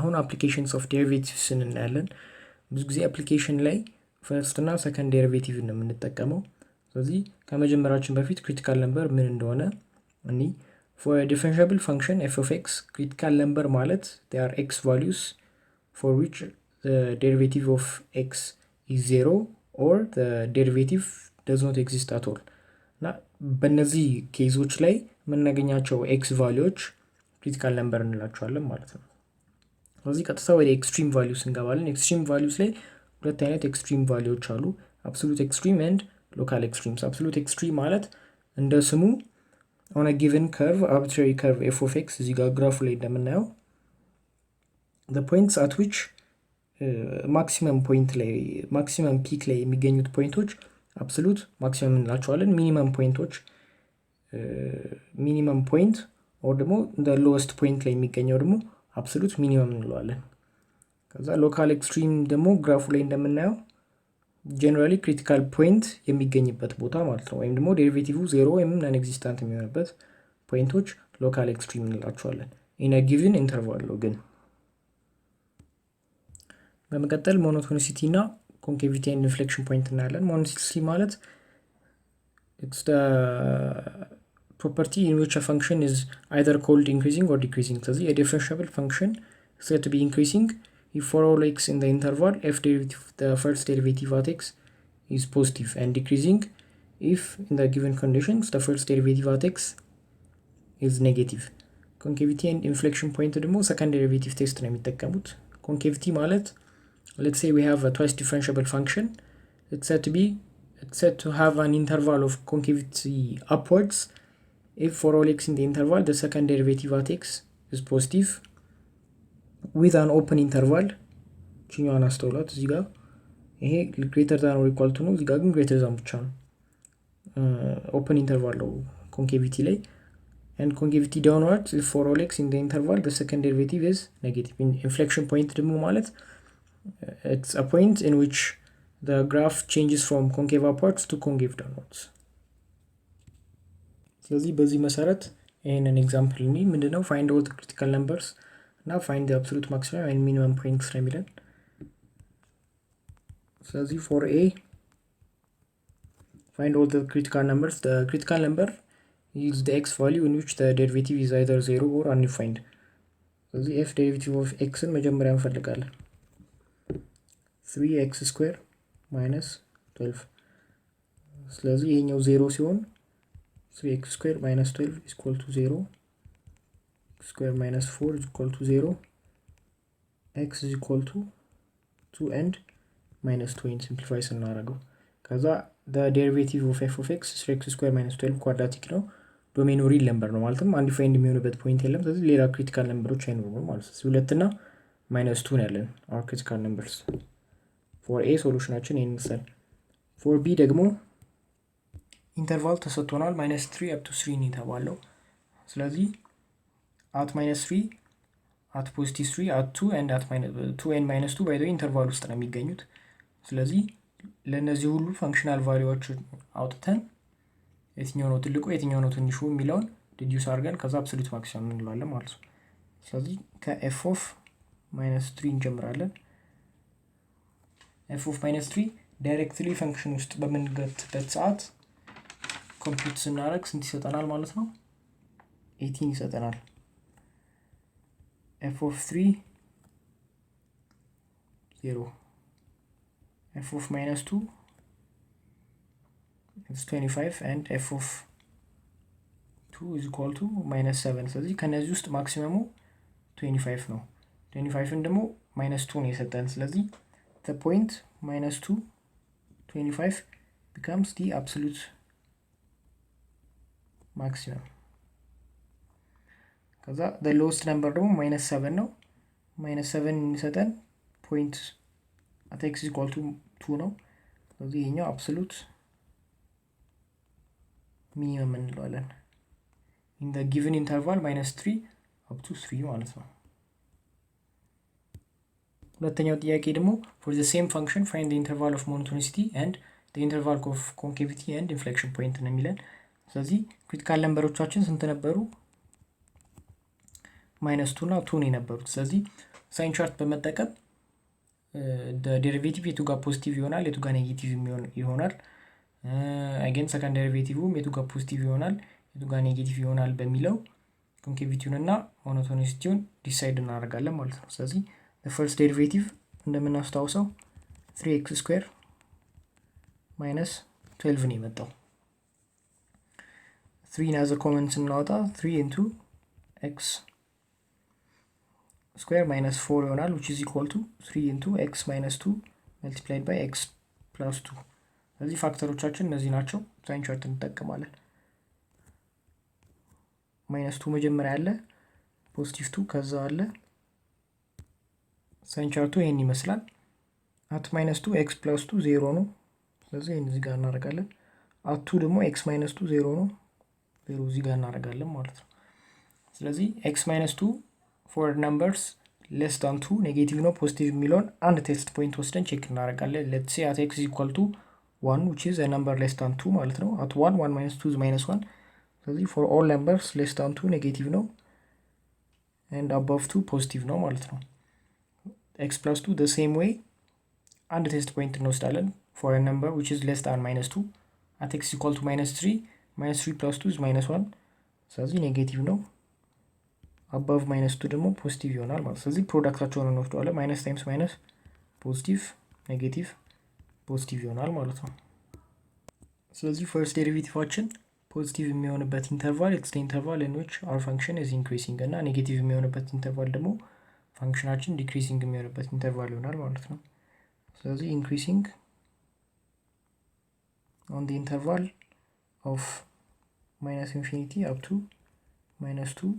አሁን applications of derivatives እናያለን። ብዙ ጊዜ application ላይ first እና second derivative ነው የምንጠቀመው። ስለዚህ ከመጀመራችን በፊት critical number ምን እንደሆነ እኒ for a differentiable function f of x critical number ማለት they are x values for which the derivative of x is 0 or the derivative does not exist at all. እና በእነዚህ ኬዞች ላይ የምናገኛቸው x ቫልዩዎች critical number እንላቸዋለን ማለት ነው። ስለዚህ ቀጥታ ወደ extreme values እንገባለን። extreme values ላይ ሁለት አይነት extreme ቫልዩዎች አሉ። absolute extreme and local extremes. absolute extreme ማለት እንደ ስሙ on a given curve, arbitrary curve f of x እዚህ ጋር ግራፉ ላይ እንደምናየው the points at which maximum point ላይ maximum peak ላይ የሚገኙት ፖይንቶች absolute maximum እንላቸዋለን። minimum point or ደግሞ the lowest point ላይ የሚገኘው ደግሞ absolute minimum እንለዋለን። ከዛ local extreme ደግሞ ግራፉ ላይ እንደምናየው generally critical point የሚገኝበት ቦታ ማለት ነው። ወይም ደግሞ ዴሪቬቲቭ 0 ወይም non existent የሚሆንበት ፖይንቶች local extreme እንላቸዋለን in a given interval ነው። ግን በመቀጠል monotonicity እና concavity and inflection point እናያለን። monotonicity ማለት it's the property in which a function is either called increasing or decreasing. ስለዚህ a differentiable function is said to be increasing if for all x in the interval f derivative the first derivative at x is positive, and decreasing if in the given conditions the first derivative at x is negative. concavity and inflection point ደግሞ second derivative test ነው የሚጠቀሙት። concavity ማለት let's say we have a twice differentiable function. It's said to have an interval of concavity upwards if for all x in the interval the second derivative at x is positive with an open interval. ቺኛዋን አስተውላት እዚህ ጋር ይሄ greater than or equal to ነው። እዚህ ጋር ግን greater than ብቻ ነው። open interval ነው concavity ላይ, and concavity downwards if for all x in the interval the second derivative is negative. inflection point ደግሞ ማለት it's a point in which the graph changes from concave upwards to concave downwards. ስለዚህ በዚህ መሰረት ይሄንን ኤግዛምፕል እኔ ምንድነው find all the critical numbers እና find the absolute maximum and minimum points ነው የሚለን። ስለዚህ for a find all the critical numbers. The critical number is the x value in which the derivative is either 0 or undefined. ስለዚህ f derivative of x ን መጀመሪያ እንፈልጋለን። 3x square minus 12 ስለዚህ ይሄኛው 0 ሲሆን 3x square minus 12 is equal to 0, x square minus 4 is equal to 0, x is equal to 2 and minus 2 in simplify ስናደርገው ከዛ the derivative of f of x 3x square minus 12 ኳድራቲክ ነው። ዶሜኑ ሪል ነምበር ነው ማለትም አንዲፋይንድ የሚሆንበት ፖይንት የለም። ስለዚህ ሌላ ክሪቲካል ነምበሮች አይኖሩም ማለት ነው። 2 እና minus 2 ነው ያለን our critical numbers. for a ሶሉሽናችን ይሄን ይመስላል። for b ደግሞ ኢንተርቫል ተሰጥቶናል -3 up to 3 ነው የተባለው። ስለዚህ at -3 at positive 3 at 2 and at -2 and -2 by the way ኢንተርቫል ውስጥ ነው የሚገኙት። ስለዚህ ለነዚህ ሁሉ ፋንክሽናል ቫልዩዎች አውጥተን የትኛው ነው ትልቁ የትኛው ነው ትንሹ የሚለውን ሪዲዩስ አድርገን ከዛ አብሶሉት ማክሲመም እንለዋለን ማለት ነው። ስለዚህ ከf of -3 እንጀምራለን። f of -3 ዳይሬክትሊ ፋንክሽን ውስጥ በምንገትበት ሰዓት ኮምፒውት ስናደርግ ስንት ይሰጠናል ማለት ነው? 18 ይሰጠናል። f of 3 0, f of -2 is 25 and f of 2 is equal to -7. ስለዚህ ከነዚህ ውስጥ ማክሲመሙ 25 ነው። 25ን ደግሞ -2 ነው የሰጠን። ስለዚህ the point -2 25 becomes the absolute maximum. ከዛ the lowest number ደግሞ -7 ነው። -7 የሚሰጠን point at x is equal to 2 ነው። ስለዚህ ይሄኛው absolute minimum እንለዋለን in the given interval -3 up to 3 ማለት ነው። ሁለተኛው ጥያቄ ደግሞ for the same function find the interval of monotonicity and the interval of concavity and inflection point ነው የሚለን። ስለዚህ ክሪቲካል ነምበሮቻችን ስንት ነበሩ? -2 እና 2 ነው የነበሩት። ስለዚህ ሳይን ቻርት በመጠቀም ዴሪቬቲቭ የቱ ጋር ፖዚቲቭ ይሆናል የቱ ጋር ኔጌቲቭ ይሆናል አገን ሰከንድ ዴሪቬቲቭም የቱ ጋር ፖዚቲቭ ይሆናል የቱ ጋር ኔጌቲቭ ይሆናል በሚለው ኮንኬቪቲውን እና ሞኖቶኒሲቲውን ዲሳይድ እናደርጋለን ማለት ነው። ስለዚህ ፈርስት ዴሪቬቲቭ እንደምናስታውሰው 3x ስኩዌር ማይነስ 12 ነው የመጣው። 3 as a common ስናወጣ 3 into x square minus 4 ይሆናል which is equal to 3 into x minus 2 multiplied by x plus 2። ስለዚህ ፋክተሮቻችን እነዚህ ናቸው። ሳይን ቻርት እንጠቀማለን። ማይነስ 2 መጀመሪያ አለ ፖዚቲቭ 2 ከዛ አለ። ሳይን ቻርቱ ይሄን ይመስላል። at minus 2 x plus 2 0 ነው። ስለዚህ ይሄን እዚህ ጋር እናደርጋለን። at 2 ደግሞ x minus 2 0 ነው። 0 እዚህ ጋር እናደርጋለን ማለት ነው። ስለዚህ x minus 2 for numbers less than 2 ኔጌቲቭ ነው ፖዚቲቭ የሚለውን አንድ ቴስት ፖይንት ወስደን ቼክ እናደርጋለን። let's say at x is equal to 1 which is a number less than 2 ማለት ነው። at 1 1 minus 2 is minus 1 ስለዚህ for all numbers less than 2 ኔጌቲቭ ነው and above 2 ፖዚቲቭ ነው ማለት ነው። x plus 2 the same way አንድ ቴስት ፖይንት እንወስዳለን for a number which is less than minus 2 at x is equal to minus 3 plus 2 is minus 1 ስለዚህ ኔጌቲቭ ነው above minus 2 ደግሞ ፖዚቲቭ ይሆናል ማለት ነው። ስለዚህ ፕሮዳክታቸውን እንወስደዋለን minus times minus ፖዚቲቭ ኔጌቲቭ ፖዚቲቭ ይሆናል ማለት ነው። ስለዚህ ፈርስት ዴሪቬቲቫችን ፖዚቲቭ የሚሆንበት ኢንተርቫል it's the interval in which our function is increasing እና ኔጌቲቭ የሚሆንበት ኢንተርቫል ደግሞ ፋንክሽናችን ዲክሪሲንግ የሚሆንበት ኢንተርቫል ይሆናል ማለት ነው። ስለዚህ increasing on the interval of minus infinity up to minus 2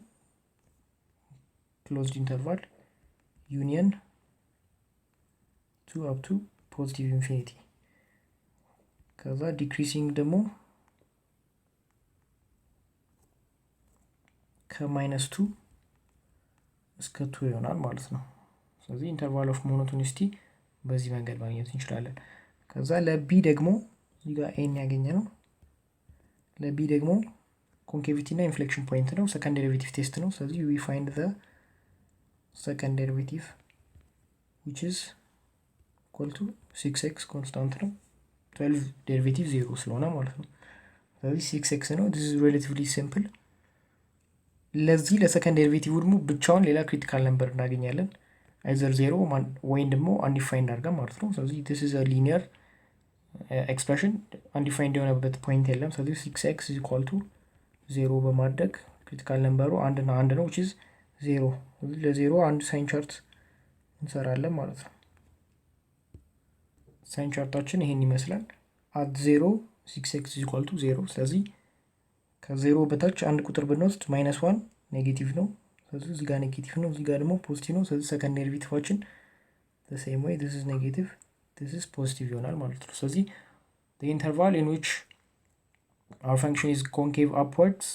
closed interval union 2 up to positive infinity ከዛ decreasing ደግሞ ከማይነስ 2 እስከ 2 ይሆናል ማለት ነው። ስለዚህ ኢንተርቫል ኦፍ ሞኖቶኒሲቲ በዚህ መንገድ ማግኘት እንችላለን። ከዛ ለቢ ደግሞ እዚህ ጋር ኤን ያገኘ ነው። ለቢ ደግሞ ኮንኬቪቲ እና ኢንፍሌክሽን ፖይንት ነው። ሰከንድ ዴሪቬቲቭ ቴስት ነው። ስለዚህ we find the second derivative which is equal to 6x constant ነው 12 ዴሪቬቲቭ 0 ስለሆነ ማለት ነው። ስለዚህ 6x ነው። this is relatively simple። ለዚህ ለሰከንድ ዴሪቬቲቭ ደግሞ ብቻውን ሌላ ክሪቲካል ነምበር እናገኛለን either 0 ወይም ደግሞ undefined አድርገን ማለት ነው። ስለዚህ this is a linear expression undefined የሆነበት ፖይንት የለም። ስለዚህ 6x is equal to 0 በማድረግ ክሪቲካል ነምበሩ 1 እና 1 ነው which is 0። ስለዚህ ለዜሮ አንድ ሳይን ቻርት እንሰራለን ማለት ነው። ሳይን ቻርታችን ይሄን ይመስላል። at 0 6x is equal to 0 ስለዚህ ከ0 በታች አንድ ቁጥር ብንወስድ -1 ኔጌቲቭ ነው። ስለዚህ እዚህ ጋር ኔጌቲቭ ነው እዚህ ጋር ደግሞ ፖዚቲቭ ነው። ስለዚህ ሰከንድ ዴሪቬቲቫችን the same way this is negative this is positive ይሆናል ማለት ነው። ስለዚህ the interval in which our function is concave upwards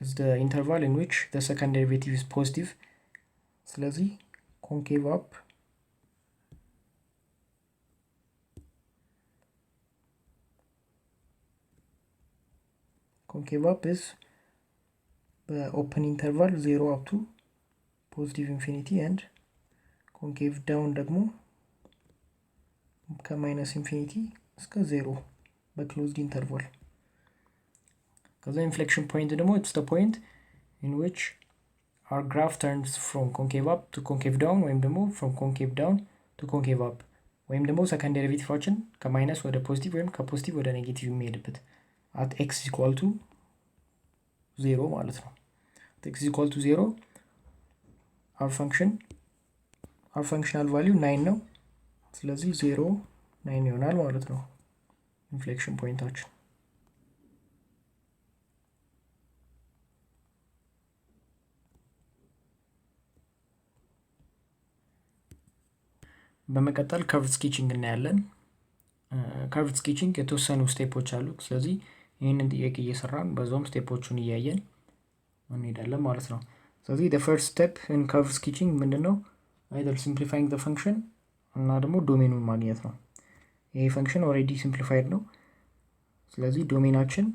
is the interval in which the second derivative is positive። ስለዚህ concave up is the open interval 0 up to positive infinity and concave down ደግሞ ከማይነስ ኢንፊኒቲ እስከ 0 በክሎዝድ ኢንተርቫል። ከዛ ኢንፍሌክሽን ፖይንት ደግሞ it's the point in which our graph turns from concave up to concave down ወይም ደግሞ from concave down to concave up ወይም ደግሞ ሰከንድ ዴሪቬቲቫችን ከማይነስ ወደ ፖዚቲቭ ወይም ከፖዚቲቭ ወደ ኔጌቲቭ የሚሄድበት at x is equal to 0 ማለት ነው። at x is equal to 0 our functional value 9 ነው። ስለዚህ 0 9 ይሆናል ማለት ነው ኢንፍሌክሽን ፖይንታችን። በመቀጠል ከርቭ ስኬቺንግ እናያለን። ከርቭ ስኬቺንግ የተወሰኑ ስቴፖች አሉት። ስለዚህ ይህንን ጥያቄ እየሰራን በዛውም ስቴፖቹን እያየን እንሄዳለን ማለት ነው። ስለዚህ the first step in curve sketching ምንድነው? either simplifying the function እና ደግሞ ዶሜኑን ማግኘት ነው። ይሄ ፈንክሽን ኦልሬዲ ሲምፕሊፋይድ ነው። ስለዚህ ዶሜናችን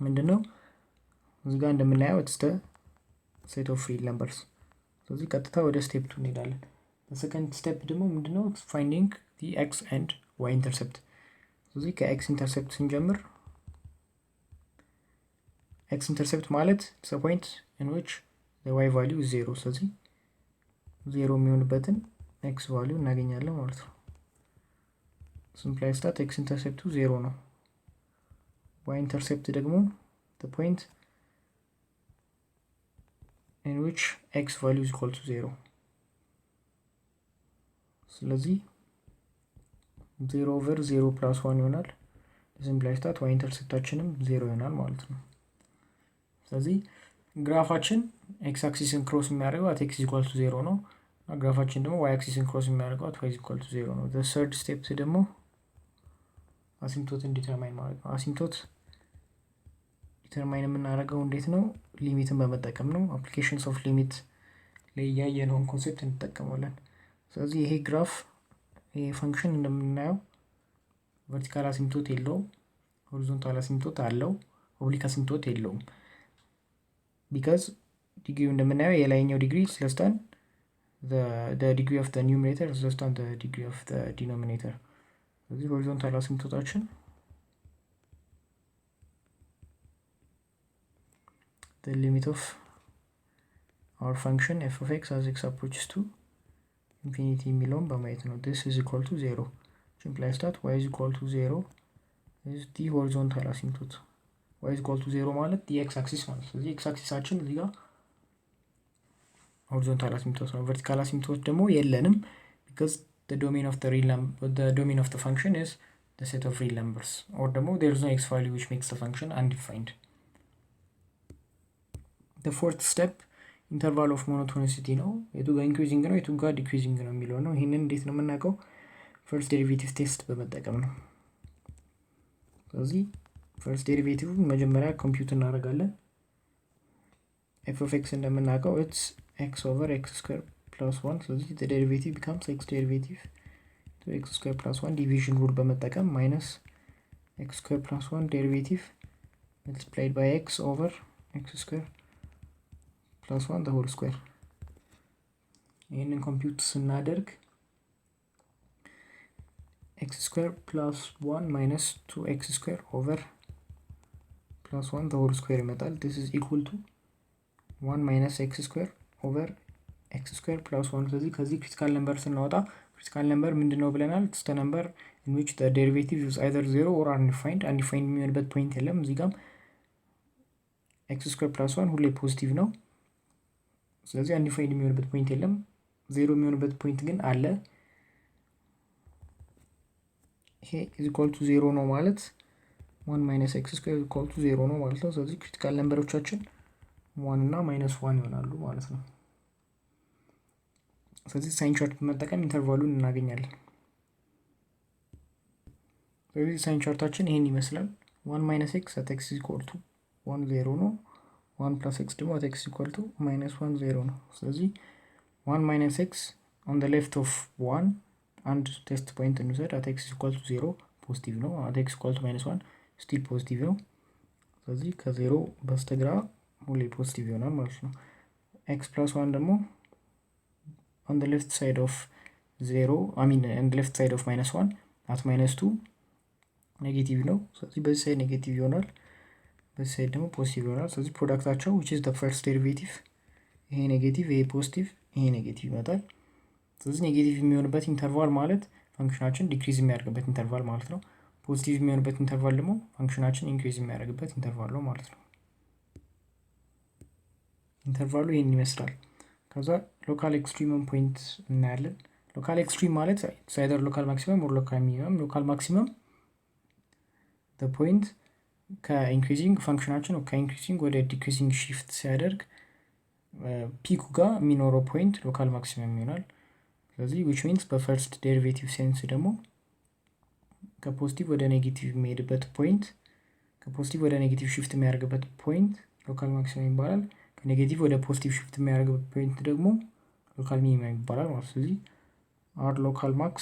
ምንድነው? እዚህ ጋር እንደምናየው it's the set of real numbers ስለዚህ ቀጥታ ወደ ስቴፕ 2 እንሄዳለን። በሰከንድ ስቴፕ ደግሞ ምንድነው ፋይንዲንግ the x and y intercept። ስለዚህ ከኤክስ ኢንተርሴፕት ስንጀምር ኤክስ ኢንተርሴፕት ማለት the point in which the y value is 0። ስለዚህ 0 የሚሆንበትን x value እናገኛለን ማለት ነው። simplifies that x ኢንተርሴፕቱ 0 ነው። y ኢንተርሴፕት ደግሞ the point in which x value is equal to 0። ስለዚህ 0 over 0 plus 1 ይሆናል። simplifies that y ኢንተርሴፕታችንም 0 ይሆናል ማለት ነው። ስለዚህ ግራፋችን x አክሲስን ክሮስ የሚያደርገው at x equal to 0 ነው። ግራፋችን ደግሞ y አክሲስን ክሮስ የሚያደርገው at y equal to 0 ነው። the third step ደግሞ አሲምፕቶትን ዲተርማይን ማድረግ ነው። አሲምፕቶት ዲተርማይን የምናደርገው እንዴት ነው? ሊሚትን በመጠቀም ነው። አፕሊኬሽንስ ኦፍ ሊሚት ላይ ያየነውን ኮንሴፕት እንጠቀማለን። ስለዚህ ይሄ ግራፍ ይሄ ፈንክሽን እንደምናየው ቨርቲካል አሲምፕቶት የለውም፣ ሆሪዞንታል አሲምፕቶት አለው፣ ኦብሊክ አሲምፕቶት የለውም። ቢካዝ ዲግሪው እንደምናየው የላይኛው ዲግሪ less than the degree of the numerator is less than the degree of the denominator። ስለዚህ ሆሪዞንታል አሲምፕቶታችን the limit of our function f of x as x approaches to infinity የሚለውን በማየት ነው። this is equal to 0 which implies that y is equal to 0 is the horizontal asymptote። y is equal to 0 ማለት the x axis ማለት። ስለዚህ x አክሲሳችን እዚህ ጋር horizontal asymptote ነው። vertical asymptote ደግሞ የለንም because the domain of the function is the set of real numbers or ደግሞ there is no x value which makes the function undefined። the fourth step interval of monotonicity ነው። የቱ ጋር ኢንክሪዚንግ ነው የቱ ጋር ዲክሪዚንግ ነው የሚለው ነው። ይሄንን እንዴት ነው የምናውቀው? ፈርስት ዴሪቬቲቭ ቴስት በመጠቀም ነው። ስለዚህ ፈርስት ዴሪቬቲቭ መጀመሪያ ኮምፒውት እናደርጋለን። f of x እንደምናውቀው it's x over x square plus 1 ስለዚህ the derivative becomes x derivative to x square plus 1 division rule በመጠቀም minus x square plus 1 derivative multiplied by x over x square plus 1 the whole square። ይህንን ኮምፒውት ስናደርግ x square plus 1 minus 2x square over plus 1 the whole square ይመጣል። this is equal to 1 minus x square over x square plus 1። ስለዚህ ከዚህ ክሪቲካል ነምበር ስናወጣ ክሪቲካል ነምበር ምንድነው ብለናል? it's the number in which the derivative is either 0 or undefined የሚሆንበት ፖይንት የለም። እዚህ ጋር x square plus 1 ሁሌ ፖዚቲቭ ነው። ስለዚህ አንዲፋይንድ የሚሆንበት ፖይንት የለም። 0 የሚሆንበት ፖይንት ግን አለ። ይሄ is equal to 0 ነው ማለት 1 minus x square is equal to 0 ነው ማለት ነው። ስለዚህ ክሪቲካል ነምበሮቻችን 1 እና -1 ይሆናሉ ማለት ነው። ስለዚህ ሳይን ቻርት በመጠቀም ኢንተርቫሉን እናገኛለን። ስለዚህ ሳይን ቻርታችን ይሄን ይመስላል። 1 minus x at x is equal to 1 0 ነው። 1 plus x ደግሞ at x is equal to -1 0 ነው። ስለዚህ 1 minus x on the left of 1 and test point እንውሰድ at x is equal to 0 ፖዚቲቭ ነው። at x is equal to -1 still ፖዚቲቭ ነው። ስለዚህ ከ0 በስተግራ ሁሌ ፖዚቲቭ ይሆናል ማለት ነው። x plus 1 ደግሞ on the left side of 0 on the left side of -1 at -2 ኔጌቲቭ ነው። ስለዚህ በዚህ ሳይድ ኔጌቲቭ ይሆናል፣ በዚህ ሳይድ ደግሞ ፖዚቲቭ ይሆናል። ስለዚህ ፕሮዳክታቸው which is the first derivative ይሄ ኔጌቲቭ ይሄ ፖዚቲቭ ይሄ ኔጌቲቭ ይመጣል። ስለዚህ ኔጌቲቭ የሚሆንበት ኢንተርቫል ማለት ፈንክሽናችን ዲክሪዝ የሚያደርግበት ኢንተርቫል ማለት ነው። ፖዚቲቭ የሚሆንበት ኢንተርቫል ደግሞ ፈንክሽናችን ኢንክሪዝ የሚያደርግበት ኢንተርቫል ነው ማለት ነው። ኢንተርቫሉ ይሄን ይመስላል። ከዛ ሎካል ኤክስትሪመም ፖይንት እናያለን። ሎካል ኤክስትሪም ማለት either ሎካል ማክሲመም or ሎካል ሚኒመም። ሎካል ማክሲመም the point ከኢንክሪዚንግ ፈንክሽናችን ከኢንክሪዚንግ ወደ ዲክሪዚንግ ሺፍት ሲያደርግ ፒኩ ጋር የሚኖረው ፖይንት ሎካል ማክሲመም ይሆናል። ስለዚህ which means በፈርስት ዴሪቬቲቭ ሴንስ ደግሞ ከፖዚቲቭ ወደ ኔጌቲቭ የሚሄድበት ፖይንት ከፖዚቲቭ ወደ ኔጌቲቭ ሺፍት የሚያደርግበት ፖይንት ሎካል ማክሲመም ይባላል። ከኔጌቲቭ ወደ ፖዚቲቭ ሺፍት የሚያደርግበት ፖይንት ደግሞ ሎካል ሚኒመም ይባላል ማለት ነው። ስለዚህ our local max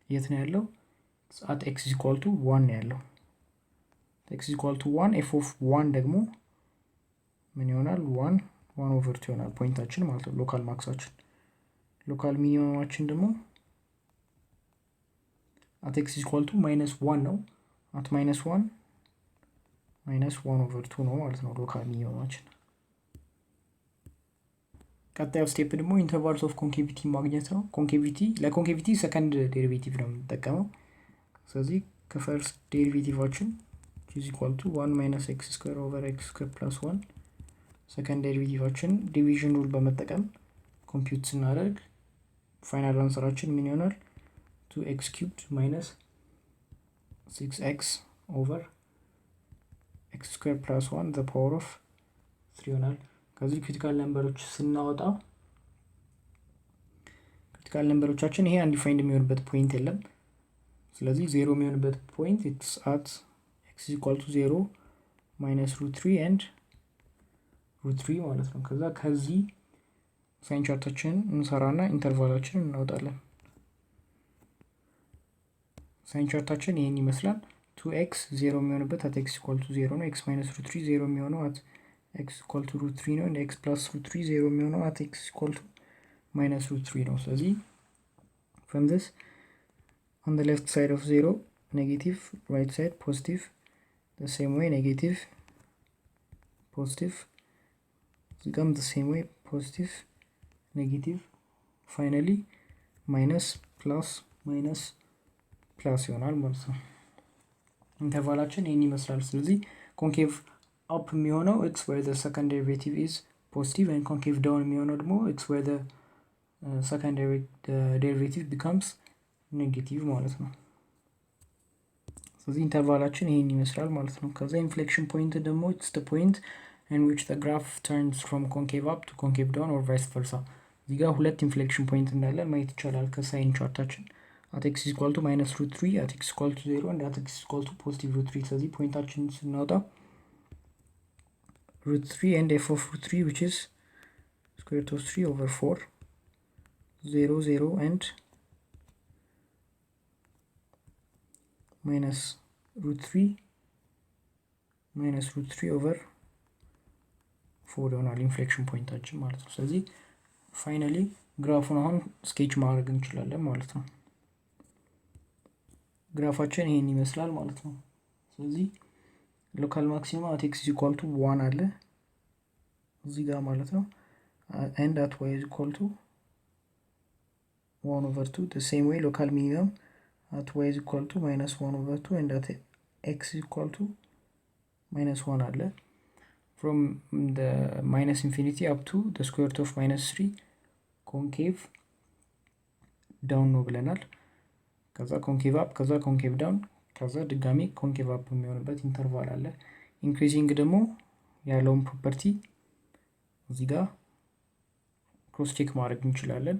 የት ነው ያለው? at x is equal to 1 ነው ያለው። x is equal to 1 f of 1 ደግሞ ምን ይሆናል 1/2 ይሆናል ፖይንታችን ማለት ነው ሎካል ማክሳችን። ሎካል ሚኒመማችን ደግሞ at x is equal to -1 ነው። at -1 -1/2 ነው ማለት ነው ሎካል ሚኒመማችን። ቀጣዩ ስቴፕ ደግሞ ኢንተርቫልስ ኦፍ ኮንኬቪቲ ማግኘት ነው። ኮንኬቪቲ ለኮንኬቪቲ ሰከንድ ዴሪቬቲቭ ነው የምንጠቀመው። ስለዚህ ከፈርስት ዴሪቬቲቫችን is equal to 1 - x² + 1 ሰከንድ ዴሪቬቲቫችን ዲቪዥን ሩል በመጠቀም ኮምፒውት ስናደርግ ፋይናል አንሰራችን ምን ይሆናል 2x³ - 6x / x² + 1 the power of 3 ይሆናል። ከዚህ ክሪቲካል ነምበሮች ስናወጣ ክሪቲካል ነምበሮቻችን ይሄ አንዲፋይንድ የሚሆንበት ፖይንት የለም። ስለዚህ 0 የሚሆንበት ፖይንት it's at x is equal to 0 minus √3 and √3 ማለት ነው። ከዚህ ሳይን ቻርታችንን እንሰራና ኢንተርቫላችንን እናወጣለን። ሳይን ቻርታችን ይሄን ይመስላል። 2x 0 የሚሆንበት at x equal to 0 ነው። x minus √3 0 የሚሆነው at x equal to √3 ነው። and x plus √3 0 የሚሆነው at x equal to minus √3 ነው። ስለዚህ from this on the left side of 0 negative, right side positive, the same way negative, positive, become the same way positive, negative, finally minus plus minus plus ይሆናል ማለት ነው። ኢንተርቫላችን ይሄን ይመስላል። ስለዚህ ኮንኬቭ up የሚሆነው x where the second derivative is positive and concave down የሚሆነው ደግሞ x where the second derivative becomes negative ማለት ነው። ስለዚህ ኢንተርቫላችን ይሄን ይመስላል ማለት ነው። ከዛ ኢንፍሌክሽን ፖይንት ደግሞ it's the point in which the graph turns from concave up to concave down or vice versa። እዚህ ጋር ሁለት ኢንፍሌክሽን ፖይንት እንዳለ ማየት ይቻላል ከሳይን ቻርታችን at x is equal to minus √3 at x is equal to 0 and at x is equal to positive √3። ስለዚህ ፖይንታችን ስናወጣ √3 and f of √3 which is square root of 3 over 4 0 0 and minus √3 over 4 ይሆናል ኢንፍሌክሽን ፖይንታችን ማለት ነው። ስለዚህ ፋይናሊ ግራፉን አሁን ስኬች ማድረግ እንችላለን ማለት ነው። ግራፋችን ይሄን ይመስላል ማለት ነው። ስለዚህ ሎካል ማክሲማ at x is equal to 1 አለ እዚህ ጋር ማለት ነው and at y is equal to 1/2 the same way local minimum at y is equal to -1/2 and at x is equal to -1 አለ from the minus infinity up to the square root of -3 concave down ነው ብለናል። ከዛ ኮንኬቭ አፕ ከዛ ኮንኬቭ ዳውን ከዛ ድጋሚ ኮንኬቭ አፕ የሚሆንበት ኢንተርቫል አለ። ኢንክሪዚንግ ደግሞ ያለውን ፕሮፐርቲ እዚህ ጋር ክሮስ ቼክ ማድረግ እንችላለን።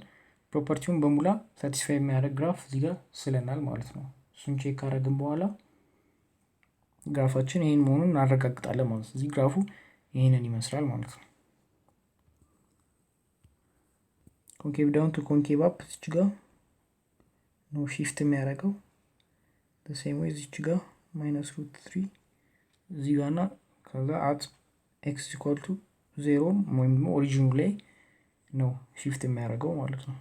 ፕሮፐርቲውን በሙላ ሳቲስፋይ የሚያደርግ ግራፍ እዚህ ጋር ስለናል ማለት ነው። እሱን ቼክ ካደረግን በኋላ ግራፋችን ይሄን መሆኑን እናረጋግጣለን ማለት ነው። እዚህ ግራፉ ይሄንን ይመስላል ማለት ነው። ኮንኬቭ ዳውን ቱ ኮንኬቭ አፕ እዚህ ጋር ነው ሺፍት የሚያደርገው the same way እዚህ ጋር -√3 እዚህ ጋርና ከዛ at x equal to 0 ወይም ደግሞ ኦሪጂኑ ላይ ነው ሺፍት የሚያደርገው ማለት ነው።